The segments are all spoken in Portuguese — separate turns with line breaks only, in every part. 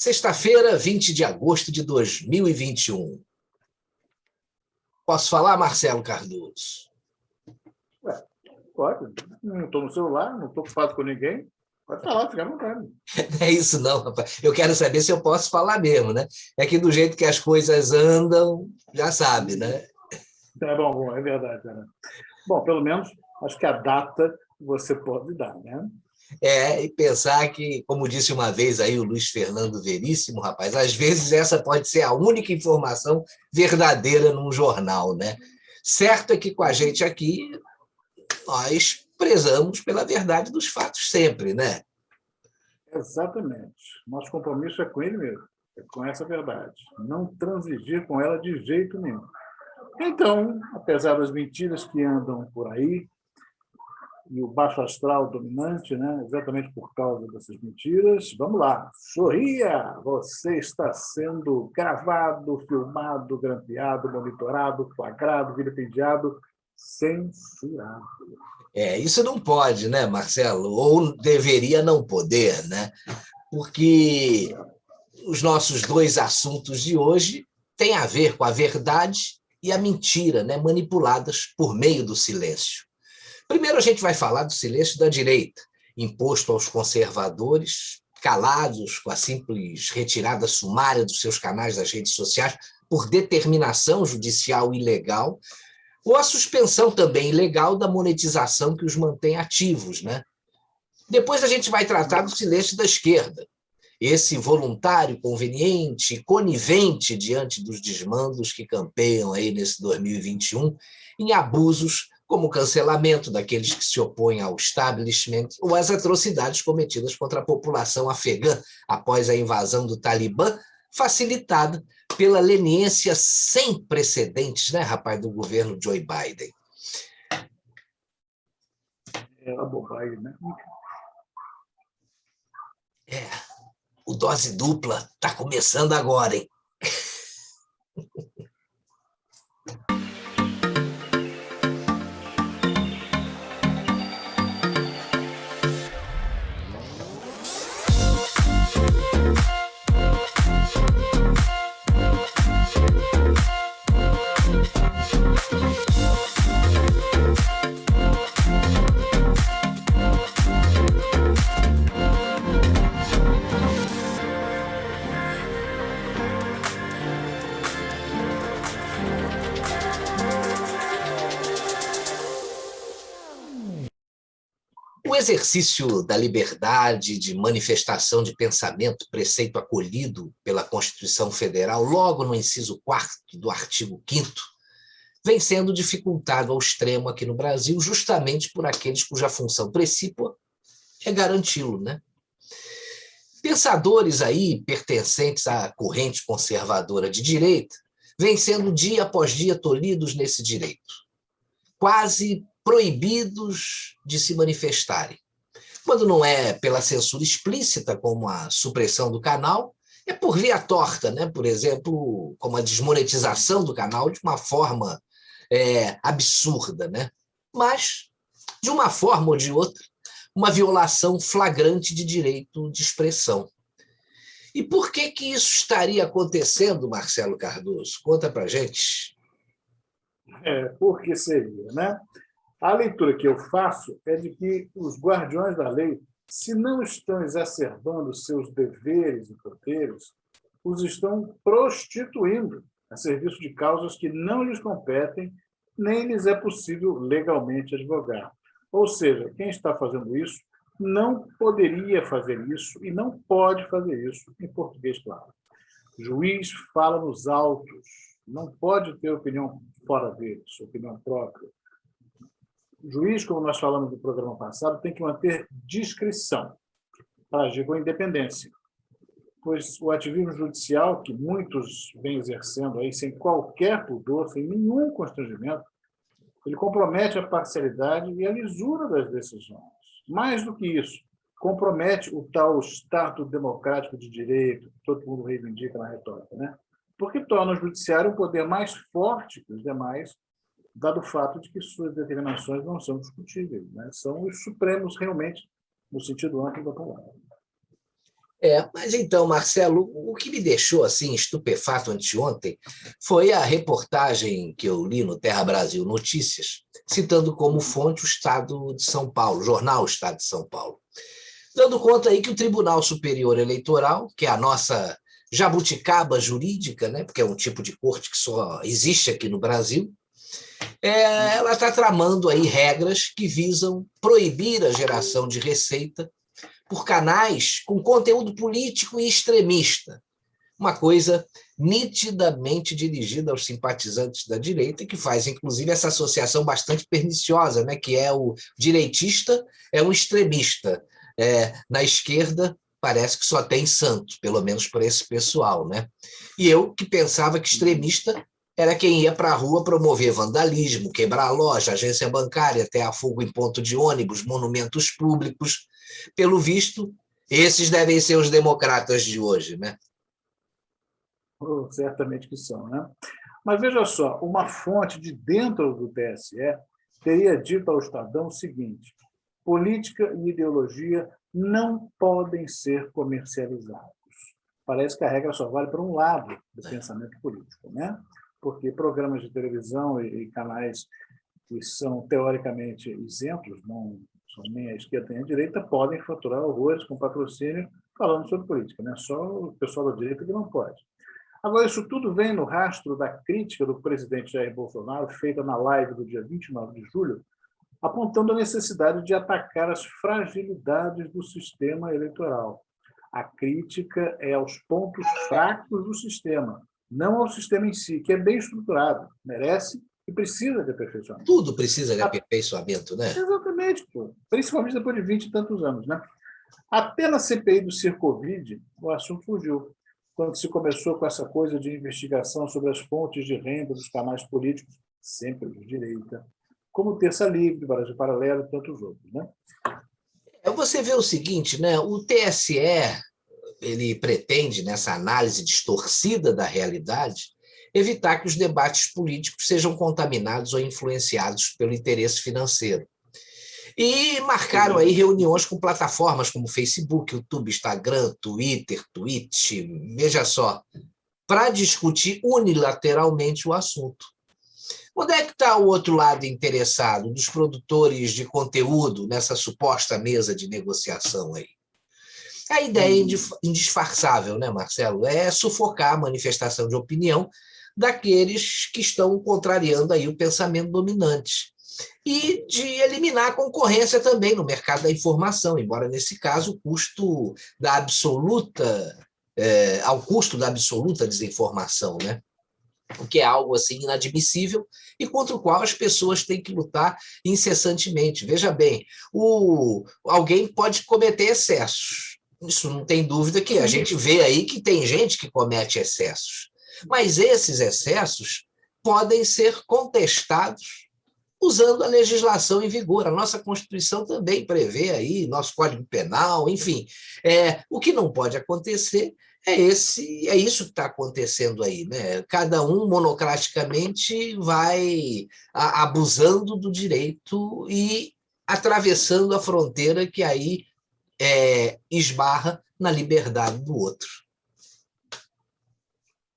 Sexta-feira, 20 de agosto de 2021. Posso falar, Marcelo Cardoso?
Pode. Não estou no celular, não estou ocupado com ninguém. Pode falar, fica à vontade.
Não é isso não, rapaz. Eu quero saber se eu posso falar mesmo, né? É que do jeito que as coisas andam, já sabe, né?
É bom, é verdade. Né? Bom, pelo menos, acho que a data você pode dar, né?
E pensar que, como disse uma vez aí o Luiz Fernando Veríssimo, rapaz, às vezes essa pode ser a única informação verdadeira num jornal, né? Certo é que com a gente aqui, nós prezamos pela verdade dos fatos sempre, né?
Exatamente. Nosso compromisso é com ele mesmo, é com essa verdade. Não transigir com ela de jeito nenhum. Então, apesar das mentiras que andam por aí, e o baixo astral dominante, né? Exatamente por causa dessas mentiras. Vamos lá, sorria! Você está sendo gravado, filmado, grampeado, monitorado, flagrado, vilipendiado, censurado.
Isso não pode, né, Marcelo? Ou deveria não poder, né? Porque os nossos dois assuntos de hoje têm a ver com a verdade e a mentira, né, manipuladas por meio do silêncio. Primeiro a gente vai falar do silêncio da direita, imposto aos conservadores, calados com a simples retirada sumária dos seus canais das redes sociais por determinação judicial ilegal, ou a suspensão também ilegal da monetização que os mantém ativos, né? Depois a gente vai tratar do silêncio da esquerda, esse voluntário, conveniente, conivente diante dos desmandos que campeiam aí nesse 2021, em abusos como o cancelamento daqueles que se opõem ao establishment ou as atrocidades cometidas contra a população afegã após a invasão do Talibã, facilitada pela leniência sem precedentes, né, rapaz, do governo Joe Biden.
É uma bobagem, né?
O Dose Dupla está começando agora, hein? O exercício da liberdade de manifestação de pensamento, preceito acolhido pela Constituição Federal, logo no inciso 4º do artigo 5º, vem sendo dificultado ao extremo aqui no Brasil, justamente por aqueles cuja função precípua é garanti-lo, né? Pensadores aí, pertencentes à corrente conservadora de direita, vêm sendo dia após dia tolhidos nesse direito, quase proibidos de se manifestarem. Quando não é pela censura explícita, como a supressão do canal, é por via torta, né? Por exemplo, como a desmonetização do canal de uma forma absurda, né? Mas, de uma forma ou de outra, uma violação flagrante de direito de expressão. E por que isso estaria acontecendo, Marcelo Cardoso? Conta pra gente.
Por que seria, né? A leitura que eu faço é de que os guardiões da lei, se não estão exacerbando seus deveres e poderes, os estão prostituindo a serviço de causas que não lhes competem, nem lhes é possível legalmente advogar. Ou seja, quem está fazendo isso não poderia fazer isso e não pode fazer isso, em português claro. Juiz fala nos autos, não pode ter opinião fora deles, opinião própria. O juiz, como nós falamos no programa passado, tem que manter discrição para agir com independência, pois o ativismo judicial, que muitos vêm exercendo aí sem qualquer pudor, sem nenhum constrangimento, ele compromete a parcialidade e a lisura das decisões. Mais do que isso, compromete o tal Estado democrático de direito, que todo mundo reivindica na retórica, né? Porque torna o judiciário um poder mais forte que os demais, dado o fato de que suas determinações não são discutíveis, né? São os supremos realmente, no sentido amplo da palavra.
Mas então, Marcelo, o que me deixou assim estupefato anteontem foi a reportagem que eu li no Terra Brasil Notícias, citando como fonte o Estado de São Paulo, o jornal Estado de São Paulo, dando conta aí que o Tribunal Superior Eleitoral, que é a nossa jabuticaba jurídica, né, porque é um tipo de corte que só existe aqui no Brasil, ela está tramando aí regras que visam proibir a geração de receita por canais com conteúdo político e extremista, uma coisa nitidamente dirigida aos simpatizantes da direita, que faz, inclusive, essa associação bastante perniciosa, né? Que é o direitista é um extremista. Na esquerda, parece que só tem santo, pelo menos para esse pessoal. Né? E eu que pensava que extremista era quem ia para a rua promover vandalismo, quebrar loja, agência bancária, ter fogo em ponto de ônibus, monumentos públicos. Pelo visto, esses devem ser os democratas de hoje, né?
Certamente que são, né? Mas veja só, uma fonte de dentro do TSE teria dito ao Estadão o seguinte: política e ideologia não podem ser comercializados. Parece que a regra só vale para um lado do pensamento político, né? Porque programas de televisão e canais que são teoricamente isentos, não são nem a esquerda nem a direita, podem faturar horrores com patrocínio falando sobre política, né? Só o pessoal da direita que não pode. Agora, isso tudo vem no rastro da crítica do presidente Jair Bolsonaro, feita na live do dia 29 de julho, apontando a necessidade de atacar as fragilidades do sistema eleitoral. A crítica é aos pontos fracos do sistema, não ao sistema em si, que é bem estruturado, merece e precisa de aperfeiçoamento.
Tudo precisa de aperfeiçoamento, né?
Exatamente, principalmente depois de 20 e tantos anos. Né? Até na CPI do Circovid, o assunto surgiu, quando se começou com essa coisa de investigação sobre as fontes de renda dos canais políticos, sempre de direita, como Terça Livre, Brasil Paralelo e tantos outros. Né?
Você vê o seguinte, né? O TSE ele pretende, nessa análise distorcida da realidade, evitar que os debates políticos sejam contaminados ou influenciados pelo interesse financeiro. E marcaram aí reuniões com plataformas como Facebook, YouTube, Instagram, Twitter, Twitch, veja só, para discutir unilateralmente o assunto. Onde é que está o outro lado interessado, dos produtores de conteúdo, nessa suposta mesa de negociação aí? A ideia indisfarçável, né, Marcelo, é sufocar a manifestação de opinião daqueles que estão contrariando aí o pensamento dominante e de eliminar a concorrência também no mercado da informação, embora, nesse caso, o custo da absoluta, ao custo da absoluta desinformação, né? O que é algo assim inadmissível e contra o qual as pessoas têm que lutar incessantemente. Veja bem, alguém pode cometer excessos. Isso não tem dúvida que a gente vê aí que tem gente que comete excessos. Mas esses excessos podem ser contestados usando a legislação em vigor. A nossa Constituição também prevê aí, nosso Código Penal, enfim. O que não pode acontecer é isso que está acontecendo aí, né? Cada um monocraticamente vai abusando do direito e atravessando a fronteira que aí esbarra na liberdade do outro.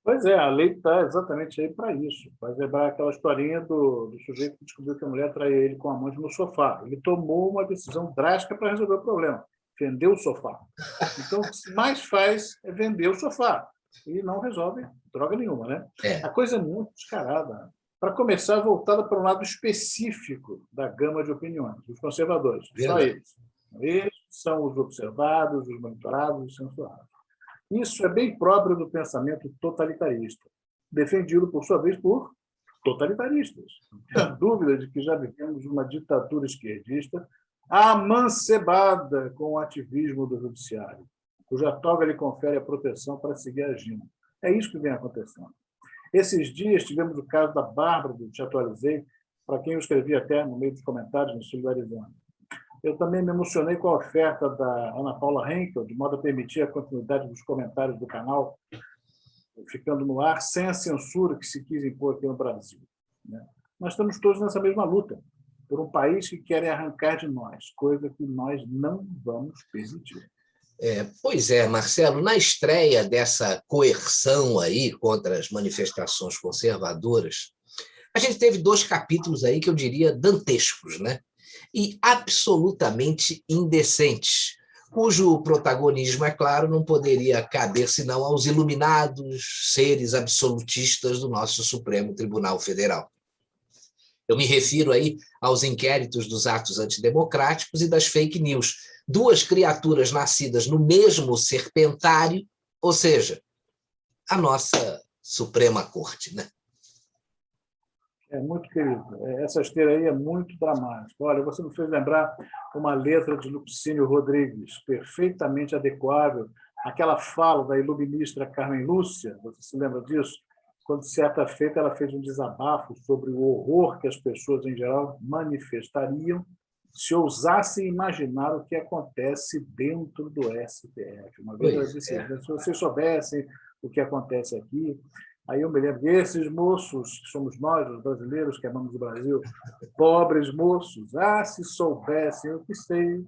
Pois é, a lei está exatamente aí para isso. Vai lembrar aquela historinha do sujeito que descobriu que a mulher traía ele com a amante no sofá. Ele tomou uma decisão drástica para resolver o problema. Vendeu o sofá. Então, o que mais faz é vender o sofá. E não resolve droga nenhuma, né? A coisa é muito descarada. Para começar, voltada para um lado específico da gama de opiniões, dos conservadores. Só eles. Eles são os observados, os monitorados, os censurados. Isso é bem próprio do pensamento totalitarista, defendido, por sua vez, por totalitaristas. Não há dúvida de que já vivemos uma ditadura esquerdista amancebada com o ativismo do judiciário, cuja toga lhe confere a proteção para seguir agindo. É isso que vem acontecendo. Esses dias tivemos o caso da Bárbara, do Te Atualizei, para quem eu escrevi até no meio dos comentários, me solidarizando. Eu também me emocionei com a oferta da Ana Paula Henkel, de modo a permitir a continuidade dos comentários do canal, ficando no ar, sem a censura que se quis impor aqui no Brasil. Nós estamos todos nessa mesma luta, por um país que quer arrancar de nós, coisa que nós não vamos permitir.
Pois é, Marcelo, na estreia dessa coerção aí contra as manifestações conservadoras, a gente teve 2 capítulos aí que eu diria dantescos, né? E absolutamente indecentes, cujo protagonismo, é claro, não poderia caber senão aos iluminados seres absolutistas do nosso Supremo Tribunal Federal. Eu me refiro aí aos inquéritos dos atos antidemocráticos e das fake news, 2 criaturas nascidas no mesmo serpentário, ou seja, a nossa Suprema Corte, né?
É muito querido. Essa esteira aí é muito dramática. Olha, você me fez lembrar uma letra de Lupicínio Rodrigues, perfeitamente adequável. Aquela fala da iluministra Carmen Lúcia, você se lembra disso? Quando, certa feita, ela fez um desabafo sobre o horror que as pessoas, em geral, manifestariam se ousassem imaginar o que acontece dentro do STF. Uma vez ela disse, se vocês soubessem o que acontece aqui. Aí eu me lembro desses moços, que somos nós, os brasileiros que amamos o Brasil, pobres moços, se soubessem o que sei.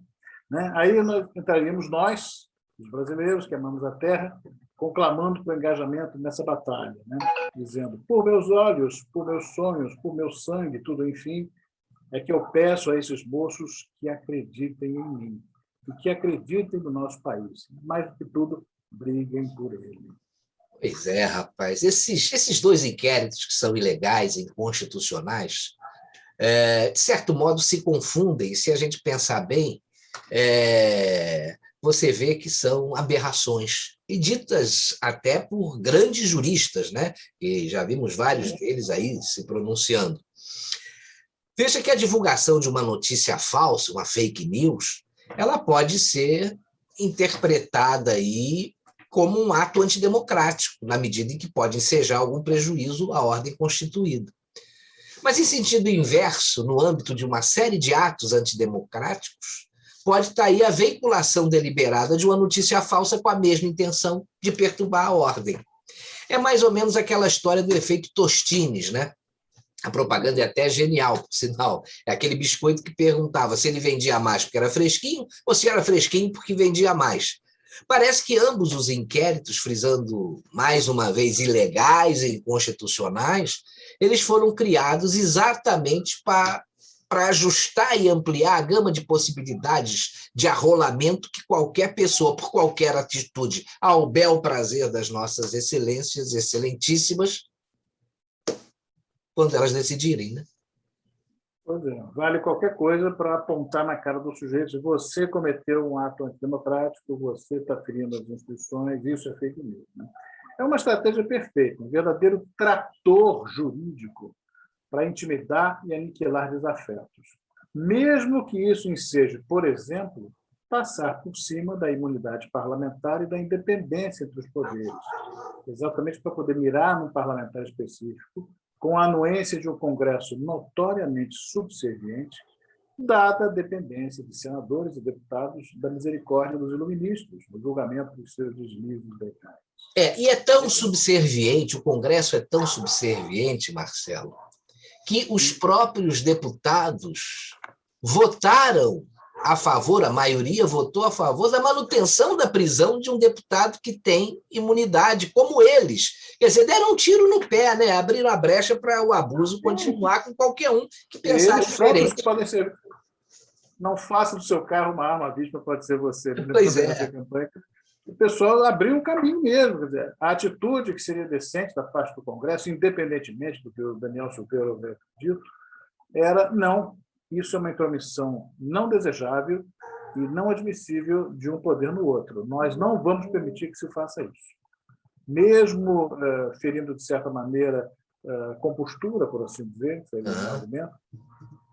Né? Aí nós entraríamos nós, os brasileiros que amamos a terra, conclamando por engajamento nessa batalha, né? Dizendo, por meus olhos, por meus sonhos, por meu sangue, tudo, enfim, é que eu peço a esses moços que acreditem em mim, e que acreditem no nosso país. Mais do que tudo, briguem por ele.
Pois é, rapaz. Esses 2 inquéritos que são ilegais e inconstitucionais, de certo modo, se confundem. Se a gente pensar bem, você vê que são aberrações, e ditas até por grandes juristas, né? E já vimos vários deles aí se pronunciando. Veja que a divulgação de uma notícia falsa, uma fake news, ela pode ser interpretada aí como um ato antidemocrático, na medida em que pode ensejar algum prejuízo à ordem constituída. Mas, em sentido inverso, no âmbito de uma série de atos antidemocráticos, pode estar aí a veiculação deliberada de uma notícia falsa com a mesma intenção de perturbar a ordem. É mais ou menos aquela história do efeito Tostines, né? A propaganda é até genial, por sinal. É aquele biscoito que perguntava se ele vendia mais porque era fresquinho ou se era fresquinho porque vendia mais. Parece que ambos os inquéritos, frisando mais uma vez ilegais e inconstitucionais, eles foram criados exatamente para ajustar e ampliar a gama de possibilidades de arrolamento que qualquer pessoa, por qualquer atitude, ao bel prazer das nossas excelências, excelentíssimas, quando elas decidirem, né?
Pois é, vale qualquer coisa para apontar na cara do sujeito se você cometeu um ato antidemocrático, você está ferindo as instituições, isso é fake news. Né? É uma estratégia perfeita, um verdadeiro trator jurídico para intimidar e aniquilar desafetos. Mesmo que isso enseje, por exemplo, passar por cima da imunidade parlamentar e da independência entre os poderes, exatamente para poder mirar num parlamentar específico, com a anuência de um Congresso notoriamente subserviente, dada a dependência de senadores e deputados da misericórdia dos iluministas, no julgamento dos seus deslizes decais.
E é tão subserviente, o Congresso é tão subserviente, Marcelo, que os próprios deputados votaram a favor, a maioria votou a favor da manutenção da prisão de um deputado que tem imunidade, como eles. Quer dizer, deram um tiro no pé, né? Abriram a brecha para o abuso continuar com qualquer um que pensar
eles
diferente.
Podem ser. Não faça do seu carro uma arma vítima, pode ser você.
Pois é.
O pessoal abriu um caminho mesmo. Quer dizer, a atitude que seria decente da parte do Congresso, independentemente do que o Daniel Silveira havia dito, era não. Isso é uma intromissão não desejável e não admissível de um poder no outro. Nós não vamos permitir que se faça isso. Mesmo ferindo, de certa maneira, compostura, por assim dizer, seria um argumento,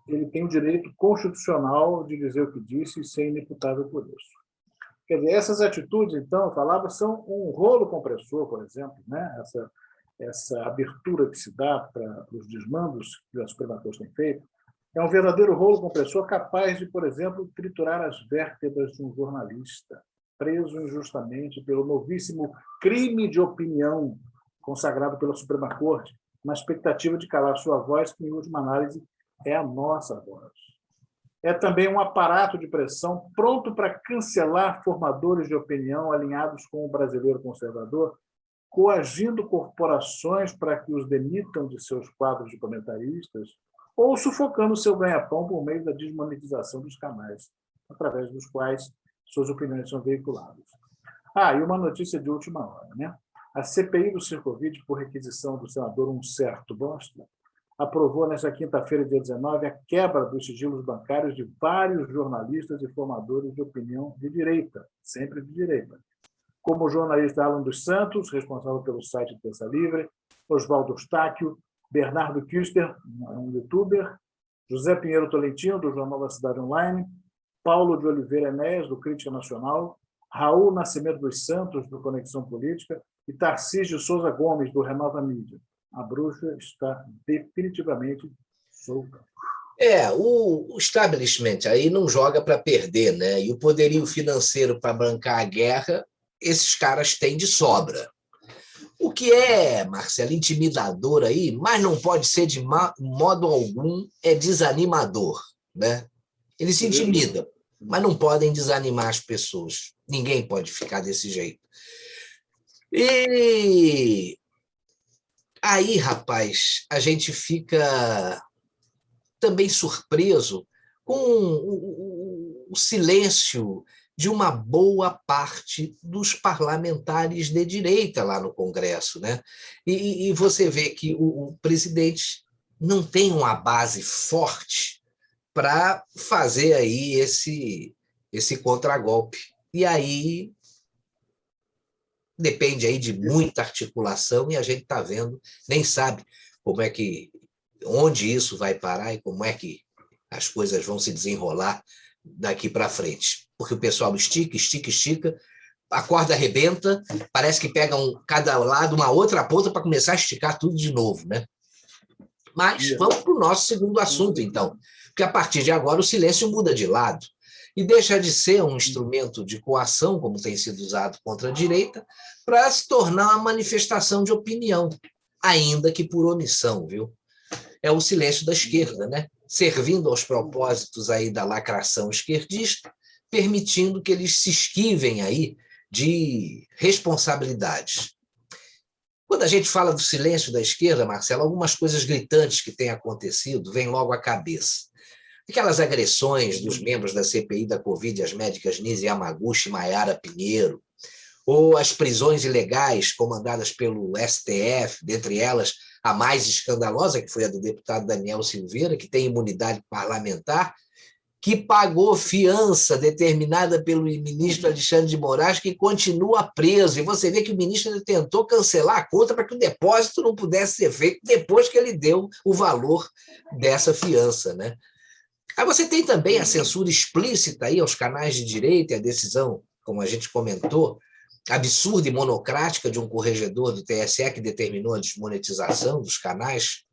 ele tem o direito constitucional de dizer o que disse e ser inimputável por isso. Quer dizer, essas atitudes, então, eu falava, são um rolo compressor, por exemplo, né? Essa abertura que se dá para os desmandos que a Suprema Corte tem feito, é um verdadeiro rolo compressor capaz de, por exemplo, triturar as vértebras de um jornalista preso injustamente pelo novíssimo crime de opinião consagrado pela Suprema Corte, na expectativa de calar sua voz, que, em última análise, é a nossa voz. é também um aparato de pressão pronto para cancelar formadores de opinião alinhados com o brasileiro conservador, coagindo corporações para que os demitam de seus quadros de comentaristas ou sufocando seu ganha-pão por meio da desmonetização dos canais, através dos quais suas opiniões são veiculadas. E uma notícia de última hora, né? A CPI do Circovid, por requisição do senador Certo Bosta, aprovou nesta quinta-feira, dia 19, a quebra dos sigilos bancários de vários jornalistas e formadores de opinião de direita, sempre de direita, como o jornalista Alan dos Santos, responsável pelo site Terça Livre, Oswaldo Eustáquio, Bernardo Küster, um youtuber, José Pinheiro Tolentino, do Jornal da Cidade Online, Paulo de Oliveira Enéas, do Crítica Nacional, Raul Nascimento dos Santos, do Conexão Política, e Tarcísio Souza Gomes, do Renova Mídia. A bruxa está definitivamente solta.
O establishment aí não joga para perder, né? E o poderio financeiro para bancar a guerra, esses caras têm de sobra. O que é, Marcelo, intimidador aí, mas não pode ser de modo algum, é desanimador, né? Eles se intimidam, mas não podem desanimar as pessoas. Ninguém pode ficar desse jeito. E aí, rapaz, a gente fica também surpreso com o silêncio de uma boa parte dos parlamentares de direita lá no Congresso, né? E você vê que o presidente não tem uma base forte para fazer aí esse contragolpe. E aí depende aí de muita articulação e a gente está vendo, nem sabe onde isso vai parar e como é que as coisas vão se desenrolar daqui para frente. Porque o pessoal estica, estica, estica, a corda arrebenta, parece que pegam cada lado uma outra ponta para começar a esticar tudo de novo, né? Mas vamos para o nosso segundo assunto, então. Porque a partir de agora o silêncio muda de lado e deixa de ser um instrumento de coação, como tem sido usado contra a direita, para se tornar uma manifestação de opinião, ainda que por omissão, viu? É o silêncio da esquerda, né? Servindo aos propósitos aí da lacração esquerdista, permitindo que eles se esquivem aí de responsabilidades. Quando a gente fala do silêncio da esquerda, Marcelo, algumas coisas gritantes que têm acontecido vêm logo à cabeça. Aquelas agressões dos membros da CPI da Covid, as médicas Nise Yamaguchi e Maiara Pinheiro, ou as prisões ilegais comandadas pelo STF, dentre elas a mais escandalosa, que foi a do deputado Daniel Silveira, que tem imunidade parlamentar, que pagou fiança determinada pelo ministro Alexandre de Moraes, que continua preso. E você vê que o ministro tentou cancelar a conta para que o depósito não pudesse ser feito depois que ele deu o valor dessa fiança, né? Aí você tem também a censura explícita aí aos canais de direita e a decisão, como a gente comentou, absurda e monocrática de um corregedor do TSE que determinou a desmonetização dos canais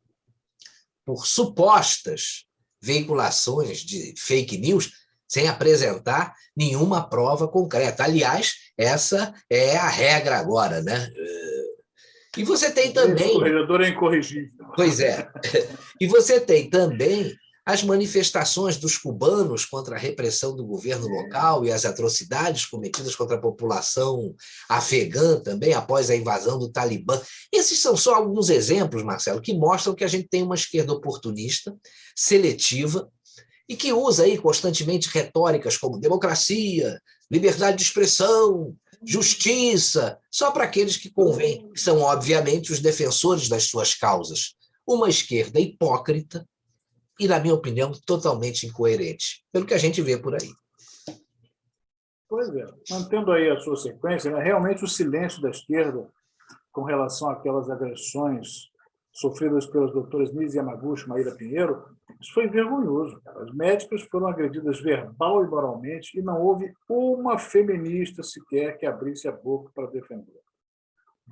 por supostas veiculações de fake news sem apresentar nenhuma prova concreta. Aliás, essa é a regra agora, né? E você tem também...
Esse corregedor é incorrigível.
Pois é. E você tem também as manifestações dos cubanos contra a repressão do governo local e as atrocidades cometidas contra a população afegã também, após a invasão do Talibã. Esses são só alguns exemplos, Marcelo, que mostram que a gente tem uma esquerda oportunista, seletiva, e que usa aí constantemente retóricas como democracia, liberdade de expressão, justiça, só para aqueles que convém, que são, obviamente, os defensores das suas causas. Uma esquerda hipócrita, e, na minha opinião, totalmente incoerente, pelo que a gente vê por aí.
Pois é. Mantendo aí a sua sequência, né, realmente o silêncio da esquerda com relação àquelas agressões sofridas pelas doutoras Nise Yamaguchi e Maíra Pinheiro, isso foi vergonhoso. As médicas foram agredidas verbal e moralmente e não houve uma feminista sequer que abrisse a boca para defender.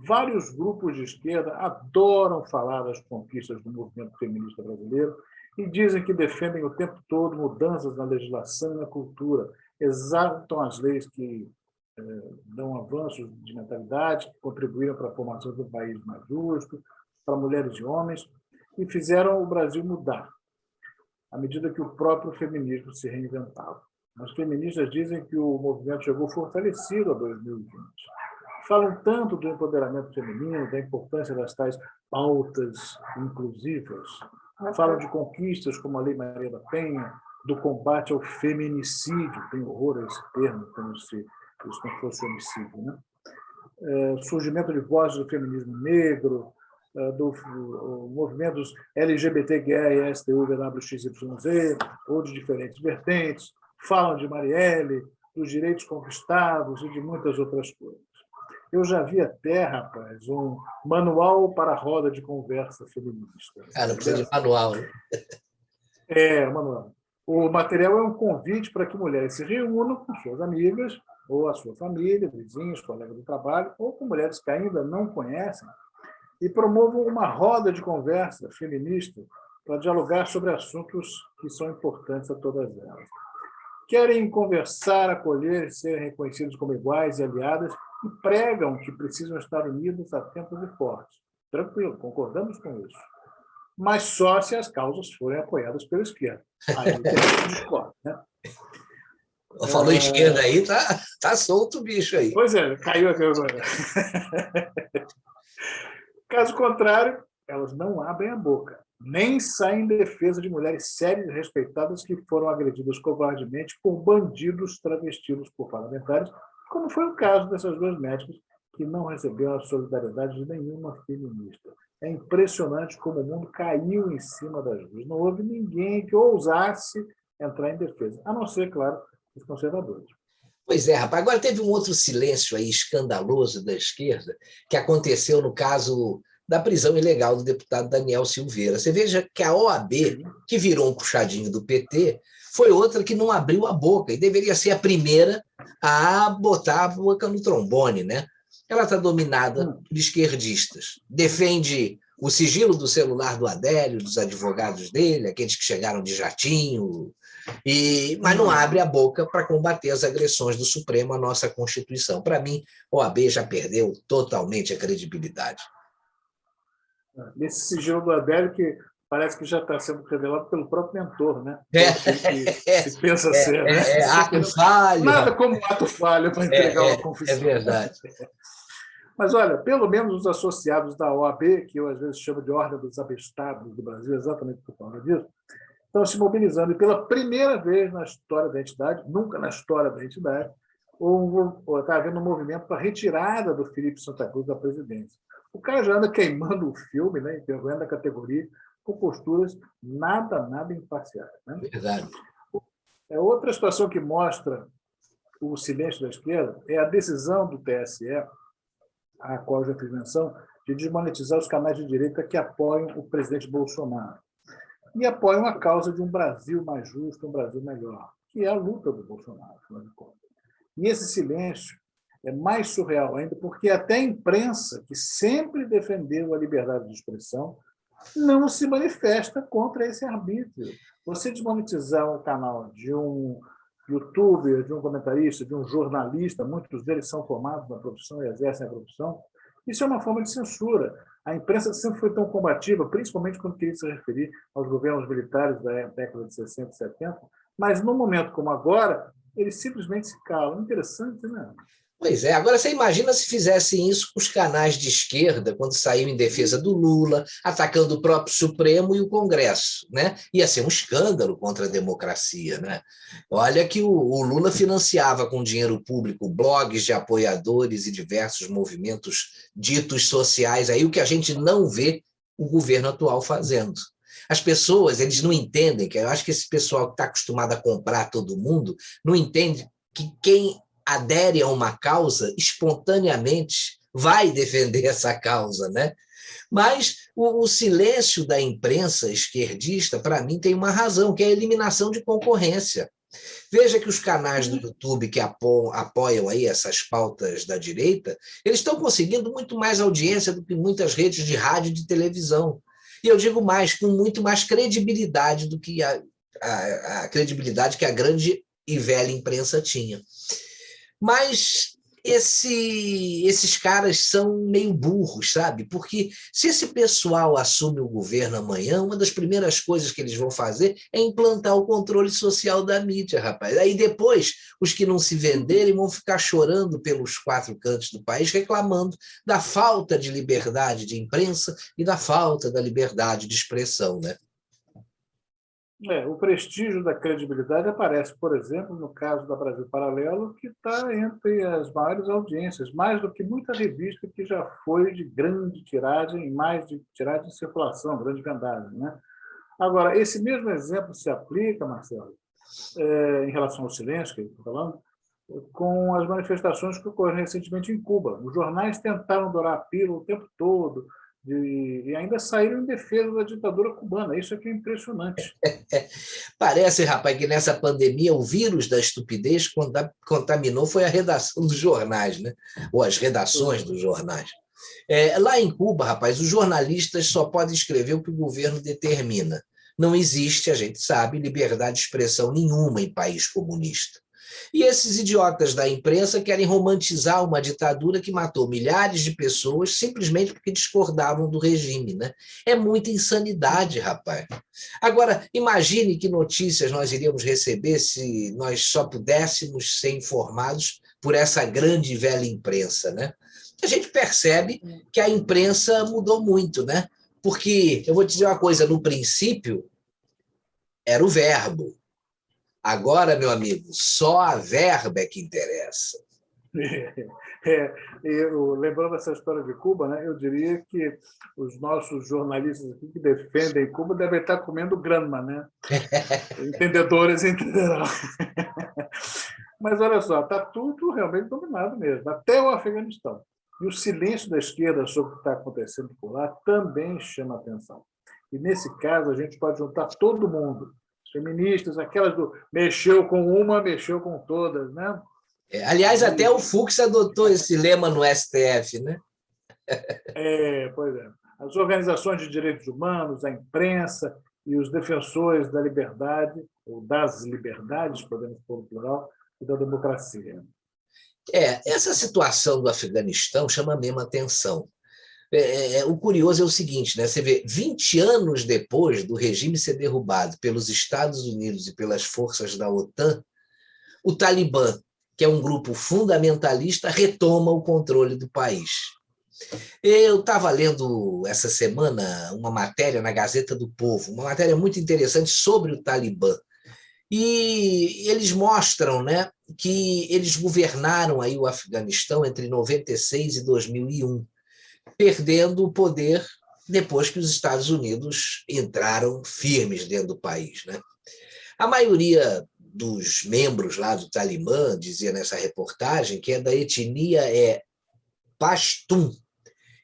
Vários grupos de esquerda adoram falar das conquistas do movimento feminista brasileiro e dizem que defendem o tempo todo mudanças na legislação e na cultura, exaltam as leis que dão avanços de mentalidade, que contribuíram para a formação de um país mais justo, para mulheres e homens, e fizeram o Brasil mudar. à medida que o próprio feminismo se reinventava. As feministas dizem que o movimento chegou fortalecido a 2020. Falam tanto do empoderamento feminino, da importância das tais pautas inclusivas. Falam de conquistas como a Lei Maria da Penha, do combate ao feminicídio, tem horror a esse termo, como se isso não fosse homicídio, né? Surgimento de vozes do feminismo negro, do movimentos LGBTQI, STU, WXYZ, ou de diferentes vertentes, falam de Marielle, dos direitos conquistados e de muitas outras coisas. Eu já vi até, rapaz, um manual para a roda de conversa feminista.
Não precisa de manual, né?
Manual. O material é um convite para que mulheres se reúnam com suas amigas, ou a sua família, vizinhos, colegas do trabalho, ou com mulheres que ainda não conhecem, e promovam uma roda de conversa feminista para dialogar sobre assuntos que são importantes a todas elas. Querem conversar, acolher e serem reconhecidos como iguais e aliadas e pregam que precisam estar unidos, atentos e fortes. Tranquilo, concordamos com isso. Mas só se as causas forem apoiadas pela esquerda. Aí tem que discordar, né?
Falou esquerda aí, tá solto o bicho aí.
Pois é, caiu aqui agora. Caso contrário, elas não abrem a boca, nem saem em defesa de mulheres sérias e respeitadas que foram agredidas covardemente por bandidos travestidos por parlamentares, como foi o caso dessas duas médicas que não receberam a solidariedade de nenhuma feminista. É impressionante como o mundo caiu em cima das duas. Não houve ninguém que ousasse entrar em defesa, a não ser, claro, os conservadores.
Pois é, rapaz. Agora teve um outro silêncio aí escandaloso da esquerda que aconteceu no caso da prisão ilegal do deputado Daniel Silveira. Você veja que a OAB, que virou um puxadinho do PT, foi outra que não abriu a boca e deveria ser a primeira a botar a boca no trombone, né? Ela está dominada por esquerdistas. Defende o sigilo do celular do Adélio, dos advogados dele, aqueles que chegaram de jatinho, mas não abre a boca para combater as agressões do Supremo à nossa Constituição. Para mim, a OAB já perdeu totalmente a credibilidade.
Nesse sigilo do Adélio, que parece que já está sendo revelado pelo próprio mentor, né? Se pensa ser, né?
Ato falho.
Nada como ato falho para entregar uma confissão.
É verdade.
Mas, olha, pelo menos os associados da OAB, que eu às vezes chamo de Ordem dos Abestados do Brasil, exatamente por causa disso, estão se mobilizando. E pela primeira vez na história da entidade, nunca na história da entidade, está havendo um movimento para a retirada do Felipe Santa Cruz da presidência. O cara já anda queimando o filme, né, envergonhando a categoria, com posturas nada imparciais. Né?
Verdade.
Outra situação que mostra o silêncio da esquerda é a decisão do TSE, a qual eu já fiz menção, de desmonetizar os canais de direita que apoiam o presidente Bolsonaro e apoiam a causa de um Brasil mais justo, um Brasil melhor, que é a luta do Bolsonaro, afinal de contas. E esse silêncio é mais surreal ainda, porque até a imprensa, que sempre defendeu a liberdade de expressão, não se manifesta contra esse arbítrio. Você desmonetizar um canal de um youtuber, de um comentarista, de um jornalista, muitos deles são formados na profissão e exercem a profissão, isso é uma forma de censura. A imprensa sempre foi tão combativa, principalmente quando queria se referir aos governos militares da década de 60 e 70, mas num momento como agora, eles simplesmente se calam. Interessante, né?
Pois é, agora você imagina se fizessem isso com os canais de esquerda, quando saíram em defesa do Lula, atacando o próprio Supremo e o Congresso, né? Ia ser um escândalo contra a democracia, né? Olha que o Lula financiava com dinheiro público blogs de apoiadores e diversos movimentos ditos sociais, aí o que a gente não vê o governo atual fazendo. As pessoas, eles não entendem, que eu acho que esse pessoal que está acostumado a comprar todo mundo, não entende que quem adere a uma causa, espontaneamente vai defender essa causa, né? Mas o silêncio da imprensa esquerdista, para mim, tem uma razão, que é a eliminação de concorrência. Veja que os canais do YouTube que apoiam aí essas pautas da direita, eles estão conseguindo muito mais audiência do que muitas redes de rádio e de televisão. E eu digo mais, com muito mais credibilidade do que a credibilidade que a grande e velha imprensa tinha. Mas esses caras são meio burros, sabe? Porque se esse pessoal assume o governo amanhã, uma das primeiras coisas que eles vão fazer é implantar o controle social da mídia, rapaz. Aí depois, os que não se venderem vão ficar chorando pelos quatro cantos do país, reclamando da falta de liberdade de imprensa e da falta da liberdade de expressão, né?
O prestígio da credibilidade aparece, por exemplo, no caso da Brasil Paralelo, que está entre as maiores audiências, mais do que muita revista que já foi de grande tiragem, mais de tiragem em circulação, grande vendagem, né? Agora, esse mesmo exemplo se aplica, Marcelo, em relação ao silêncio que eu estou falando, com as manifestações que ocorreram recentemente em Cuba. Os jornais tentaram dourar a pílula o tempo todo e ainda saíram em defesa da ditadura cubana. Isso aqui é impressionante.
Parece, rapaz, que nessa pandemia o vírus da estupidez contaminou foi a redação dos jornais, né? Ou as redações dos jornais. Lá em Cuba, rapaz, os jornalistas só podem escrever o que o governo determina. Não existe, a gente sabe, liberdade de expressão nenhuma em país comunista. E esses idiotas da imprensa querem romantizar uma ditadura que matou milhares de pessoas simplesmente porque discordavam do regime, né? É muita insanidade, rapaz. Agora, imagine que notícias nós iríamos receber se nós só pudéssemos ser informados por essa grande e velha imprensa, né? A gente percebe que a imprensa mudou muito, né? Porque, eu vou te dizer uma coisa, no princípio era o verbo. Agora, meu amigo, só a verba é que interessa.
Lembrando essa história de Cuba, né, eu diria que os nossos jornalistas aqui que defendem Cuba devem estar comendo grama, né? Entendedores entenderão. Mas olha só, está tudo realmente dominado mesmo, até o Afeganistão. E o silêncio da esquerda sobre o que está acontecendo por lá também chama atenção. E nesse caso a gente pode juntar todo mundo, feministas, aquelas do mexeu com uma, mexeu com todas, né?
Aliás, até o Fux adotou esse lema no STF, né?
Pois é. As organizações de direitos humanos, a imprensa e os defensores da liberdade, ou das liberdades, podemos pôr no plural, e da democracia.
Essa situação do Afeganistão chama mesmo atenção. O curioso é o seguinte, né? Você vê, 20 anos depois do regime ser derrubado pelos Estados Unidos e pelas forças da OTAN, o Talibã, que é um grupo fundamentalista, retoma o controle do país. Eu estava lendo essa semana uma matéria na Gazeta do Povo, uma matéria muito interessante sobre o Talibã. E eles mostram, né, que eles governaram aí o Afeganistão entre 96 e 2001, perdendo o poder depois que os Estados Unidos entraram firmes dentro do país, né? A maioria dos membros lá do Talibã, dizia nessa reportagem, que é da etnia Pashtun,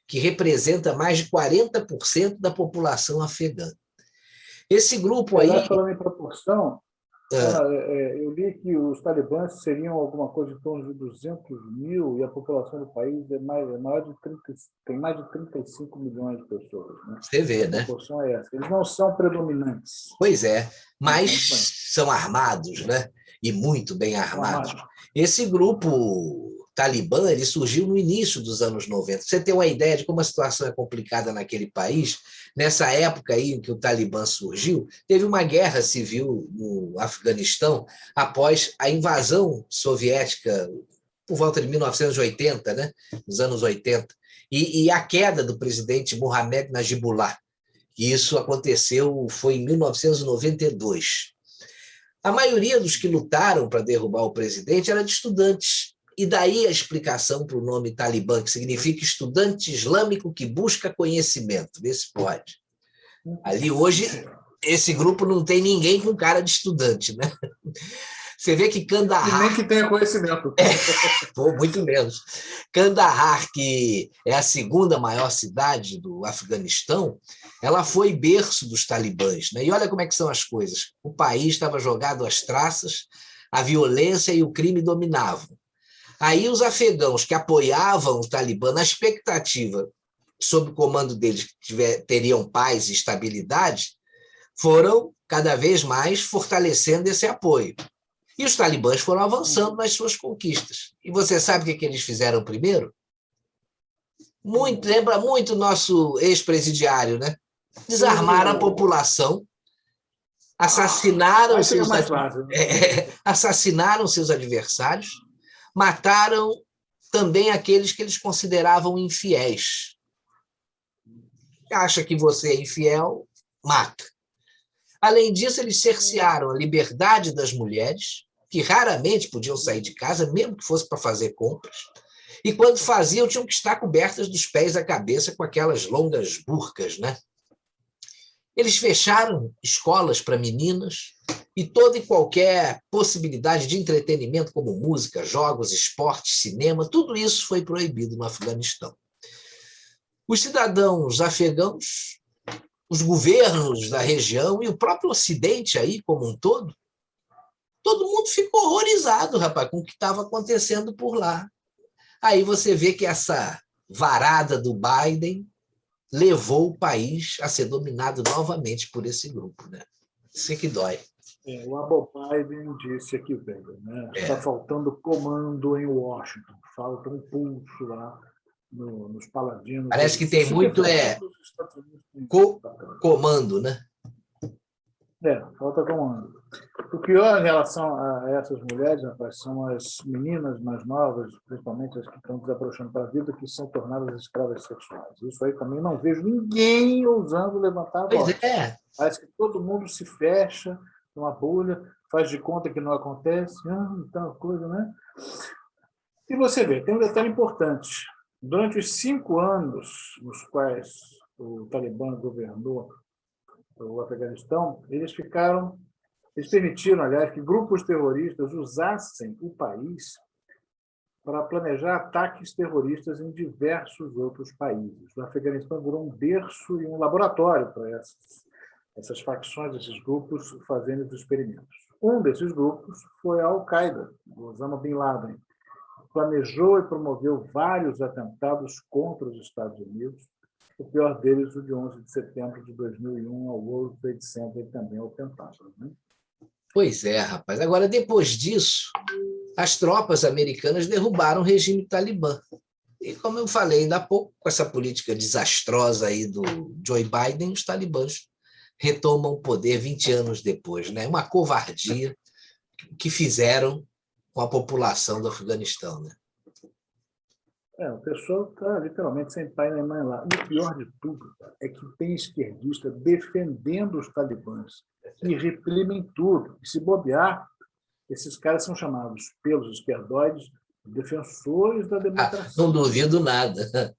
que representa mais de 40% da população afegã. Esse grupo aí...
Falando em proporção, eu li que os talibãs seriam alguma coisa em torno de 200 mil e a população do país tem mais de 35 milhões de pessoas. Né?
Você vê, né?
A proporção é essa. Eles não são predominantes.
Pois é, mas são armados, né? E muito bem armados. Esse grupo Talibã, ele surgiu no início dos anos 90. Você tem uma ideia de como a situação é complicada naquele país? Nessa época aí em que o Talibã surgiu, teve uma guerra civil no Afeganistão após a invasão soviética por volta de 1980, né? Nos anos 80, e a queda do presidente Mohamed Najibullah. Isso aconteceu, foi em 1992. A maioria dos que lutaram para derrubar o presidente era de estudantes. E daí a explicação para o nome Talibã, que significa estudante islâmico que busca conhecimento. Vê se pode. Ali hoje, esse grupo não tem ninguém com cara de estudante, né? Você vê que Kandahar...
E nem que tenha conhecimento.
Muito menos. Kandahar, que é a segunda maior cidade do Afeganistão, ela foi berço dos talibãs, né? E olha como é que são as coisas. O país estava jogado às traças, a violência e o crime dominavam. Aí os afegãos que apoiavam o Talibã na expectativa, sob o comando deles, que teriam paz e estabilidade, foram cada vez mais fortalecendo esse apoio. E os talibãs foram avançando nas suas conquistas. E você sabe o que eles fizeram primeiro? Lembra muito o nosso ex-presidiário, né? Desarmaram a população, assassinaram assassinaram seus adversários, mataram também aqueles que eles consideravam infiéis. Acha que você é infiel, mata. Além disso, eles cercearam a liberdade das mulheres, que raramente podiam sair de casa, mesmo que fosse para fazer compras, e quando faziam, tinham que estar cobertas dos pés à cabeça com aquelas longas burcas, né? Eles fecharam escolas para meninas e toda e qualquer possibilidade de entretenimento, como música, jogos, esportes, cinema, tudo isso foi proibido no Afeganistão. Os cidadãos afegãos, os governos da região e o próprio Ocidente aí como um todo mundo ficou horrorizado, rapaz, com o que estava acontecendo por lá. Aí você vê que essa varada do Biden levou o país a ser dominado novamente por esse grupo, né? Isso é que dói.
O Abel Biden disse aqui, velho, né? Está faltando comando em Washington, falta um pulso lá nos paladinos.
Parece que tem muito comando, né?
Falta comando. O pior em relação a essas mulheres, rapaz, são as meninas mais novas, principalmente as que estão desabrochando para a vida, que são tornadas escravas sexuais. Isso aí também não vejo ninguém ousando levantar a voz. Parece que todo mundo se fecha numa bolha, faz de conta que não acontece, tal coisa, né? E você vê, tem um detalhe importante. Durante os 5 anos nos quais o Talibã governou o Afeganistão, eles permitiram, aliás, que grupos terroristas usassem o país para planejar ataques terroristas em diversos outros países. O Afeganistão virou um berço e um laboratório para essas facções, esses grupos fazendo os experimentos. Um desses grupos foi a Al-Qaeda, Osama Bin Laden. Planejou e promoveu vários atentados contra os Estados Unidos, o pior deles, o de 11 de setembro de 2001, ao World Trade Center e também ao Pentágono. Né?
Pois é, rapaz. Agora, depois disso, as tropas americanas derrubaram o regime talibã. E, como eu falei ainda há pouco, com essa política desastrosa aí do Joe Biden, os talibãs retomam o poder 20 anos depois. Né? Uma covardia que fizeram com a população do Afeganistão. Né?
O pessoal está literalmente sem pai nem mãe lá. E o pior de tudo é que tem esquerdista defendendo os talibãs e reprimem tudo. E se bobear, esses caras são chamados pelos esquerdoides defensores da democracia.
Não duvido nada.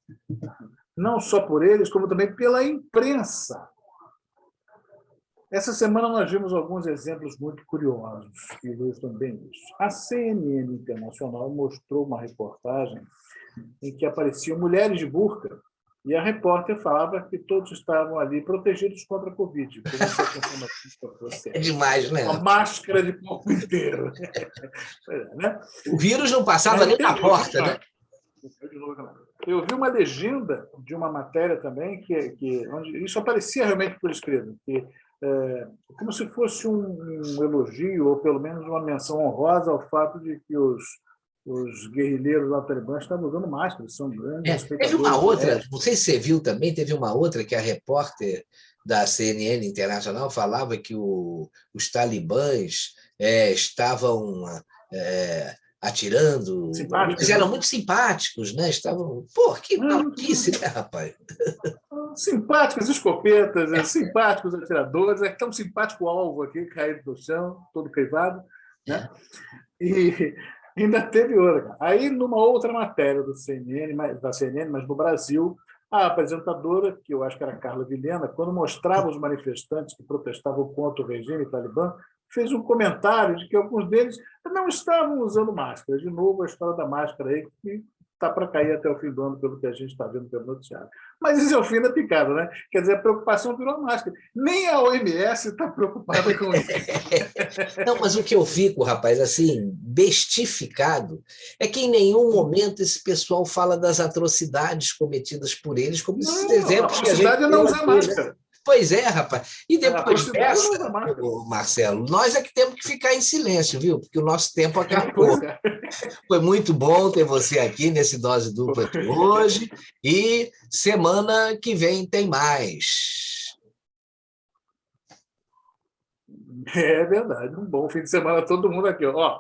Não só por eles, como também pela imprensa. Essa semana nós vimos alguns exemplos muito curiosos que ilustram bem isso. A CNN Internacional mostrou uma reportagem em que apareciam mulheres de burca e a repórter falava que todos estavam ali protegidos contra a Covid.
É demais, né?
Uma máscara de corpo inteiro. Né?
O vírus não passava nem na porta, né?
Eu vi uma legenda de uma matéria também, onde isso aparecia realmente por escrito, como se fosse um elogio, ou pelo menos uma menção honrosa ao fato de que os guerrilheiros da Talibã estavam usando máscaras, são grandes respeitadores.
Teve uma outra, não sei se você viu também, teve uma outra que a repórter da CNN Internacional falava que os talibãs estavam atirando, eles eram muito simpáticos, né? Estavam, que maluquice, né, rapaz?
Simpáticos escopetas, simpáticos atiradores, é tão simpático o alvo aqui, caído no chão, todo crivado, né? E ainda teve outra. Aí, numa outra matéria da CNN, mas no Brasil, a apresentadora, que eu acho que era Carla Vilhena, quando mostrava os manifestantes que protestavam contra o regime talibã, fez um comentário de que alguns deles não estavam usando máscara. De novo, a história da máscara aí, que está para cair até o fim do ano, pelo que a gente está vendo pelo noticiário. Mas isso é o fim da picada, né? Quer dizer, a preocupação virou máscara. Nem a OMS está preocupada com isso.
Não, mas o que eu fico, rapaz, assim, bestificado, é que em nenhum momento esse pessoal fala das atrocidades cometidas por eles, como esses exemplos que a gente
não usar máscara.
Pois é, rapaz. E depois
proximidade
dessa,
não é mais.
ô, Marcelo, nós é que temos que ficar em silêncio, viu? Porque o nosso tempo
Pois
acabou.
é.
Foi muito bom ter você aqui nesse Dose Dupla de hoje. E semana que vem tem mais.
É verdade. Um bom fim de semana todo mundo aqui. Ó.